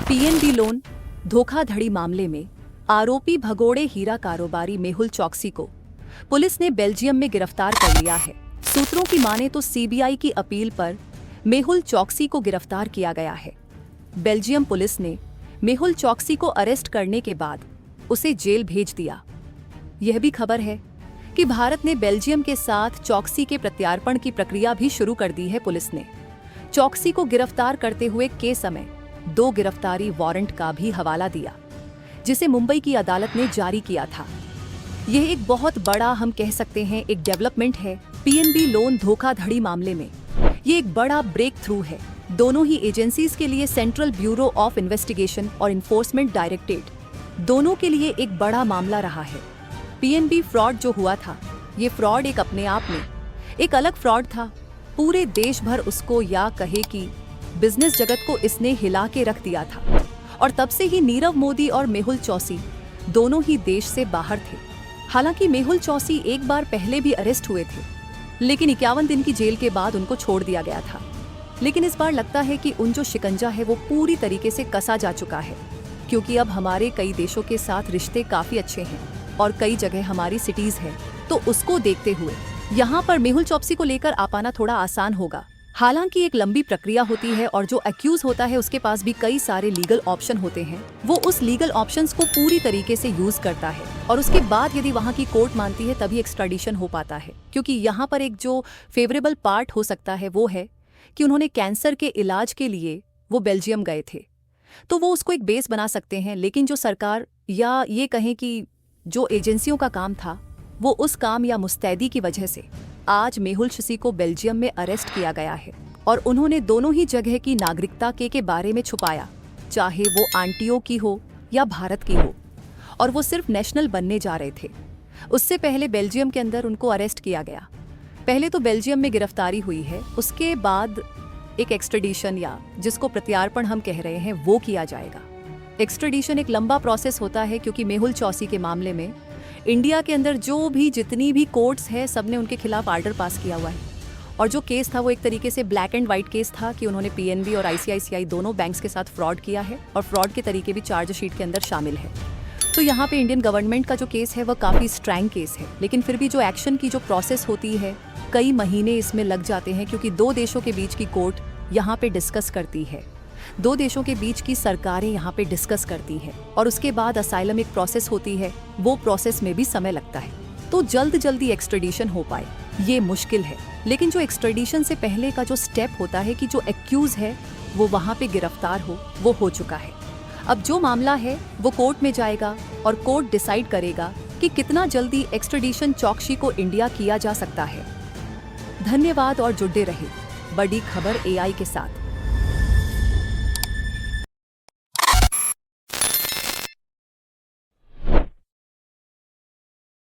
PNB loan धोखाधड़ी मामले में आरोपी भगोड़े हीरा कारोबारी मेहुल चोकसी को पुलिस ने बेल्जियम में गिरफ्तार कर लिया है। सूत्रों की माने तो सीबीआई की अपील पर मेहुल चोकसी को गिरफ्तार किया गया है। बेल्जियम पुलिस ने मेहुल चोकसी को अरेस्ट करने के बाद उसे जेल भेज दिया। यह भी खबर है कि भारत ने बेल्जियम के साथ चोकसी के प्रत्यार्पण की प्रक्रिया भी शुरू कर दी है। पुलिस ने चोकसी को गिरफ्तार करते हुए के समय 2 गिरफ्तारी वारंट का भी हवाला दिया, जिसे मुंबई की अदालत ने जारी किया था। यह एक बहुत बड़ा, हम कह सकते हैं, एक डेवलपमेंट है पीएनबी लोन धोखाधड़ी मामले में। ये एक बड़ा ब्रेक थ्रू है दोनों ही एजेंसीज के लिए। सेंट्रल ब्यूरो ऑफ इन्वेस्टिगेशन और इन्फोर्समेंट डायरेक्टरेट दोनों के लिए एक बड़ा मामला रहा है। पीएनबी फ्रॉड जो हुआ था, ये फ्रॉड एक अपने आप में एक अलग फ्रॉड था। पूरे देश भर उसको, या कहे कि बिजनेस जगत को, इसने हिला के रख दिया था। और तब से ही नीरव मोदी और मेहुल चोकसी दोनों ही देश से बाहर थे। हालांकि मेहुल चोकसी एक बार पहले भी अरेस्ट हुए थे, लेकिन 51 दिन की जेल के बाद उनको छोड़ दिया गया था। लेकिन इस बार लगता है कि उन जो शिकंजा है वो पूरी तरीके से कसा जा चुका है, क्योंकि अब हमारे कई देशों के साथ रिश्ते काफी अच्छे हैं और कई जगह हमारी सिटीज है। तो उसको देखते हुए यहाँ पर मेहुल चोकसी को लेकर आ पाना थोड़ा आसान होगा। हालांकि एक लंबी प्रक्रिया होती है और जो एक्यूज होता है उसके पास भी कई सारे लीगल ऑप्शन होते हैं। वो उस लीगल ऑप्शंस को पूरी तरीके से यूज करता है और उसके बाद यदि वहाँ की कोर्ट मानती है तभी एक्स्ट्राडिशन हो पाता है। क्योंकि यहाँ पर एक जो फेवरेबल पार्ट हो सकता है वो है कि उन्होंने कैंसर के इलाज के लिए वो बेल्जियम गए थे, तो वो उसको एक बेस बना सकते हैं। लेकिन जो सरकार, या ये कहें कि जो एजेंसियों का काम था, वो उस काम या मुस्तैदी की वजह से आज मेहुल चोकसी को बेल्जियम में अरेस्ट किया गया है। और उन्होंने दोनों ही जगह की नागरिकता के बारे में छुपाया, चाहे वो आंटियों की हो या भारत की हो, और वो सिर्फ नेशनल बनने जा रहे थे। उससे पहले बेल्जियम के अंदर उनको अरेस्ट किया गया। पहले तो बेल्जियम में गिरफ्तारी हुई है, उसके बाद एक एक्स्ट्रेडिशन, या जिसको प्रत्यार्पण हम कह रहे हैं, वो किया जाएगा। एक्स्ट्रेडिशन एक लंबा प्रोसेस होता है, क्योंकि मेहुल चोकसी के मामले में इंडिया के अंदर जो भी जितनी भी कोर्ट्स है, सबने उनके खिलाफ आर्डर पास किया हुआ है। और जो केस था वो एक तरीके से ब्लैक एंड व्हाइट केस था कि उन्होंने पीएनबी और आईसीआईसीआई दोनों बैंक्स के साथ फ्रॉड किया है और फ्रॉड के तरीके भी चार्जशीट के अंदर शामिल है। तो यहाँ पे इंडियन गवर्नमेंट का जो केस है वह काफ़ी स्ट्रैंग केस है, लेकिन फिर भी जो एक्शन की जो प्रोसेस होती है, कई महीने इसमें लग जाते हैं, क्योंकि 2 देशों के बीच की कोर्ट यहाँ पे डिस्कस करती है, 2 देशों के बीच की सरकारें यहाँ पे डिस्कस करती है, और उसके बाद असाइलम एक प्रोसेस होती है, वो प्रोसेस में भी समय लगता है। तो जल्दी एक्स्ट्रेडिशन हो पाए ये मुश्किल है। लेकिन जो एक्स्ट्रेडिशन से पहले का जो स्टेप होता है कि जो एक्यूज है वो वहाँ पे गिरफ्तार हो, वो हो चुका है। अब जो मामला है वो कोर्ट में जाएगा और कोर्ट डिसाइड करेगा कि कितना जल्दी एक्स्ट्रेडिशन चोकसी को इंडिया किया जा सकता है। धन्यवाद और जुड़े रहे बड़ी खबर AI के साथ।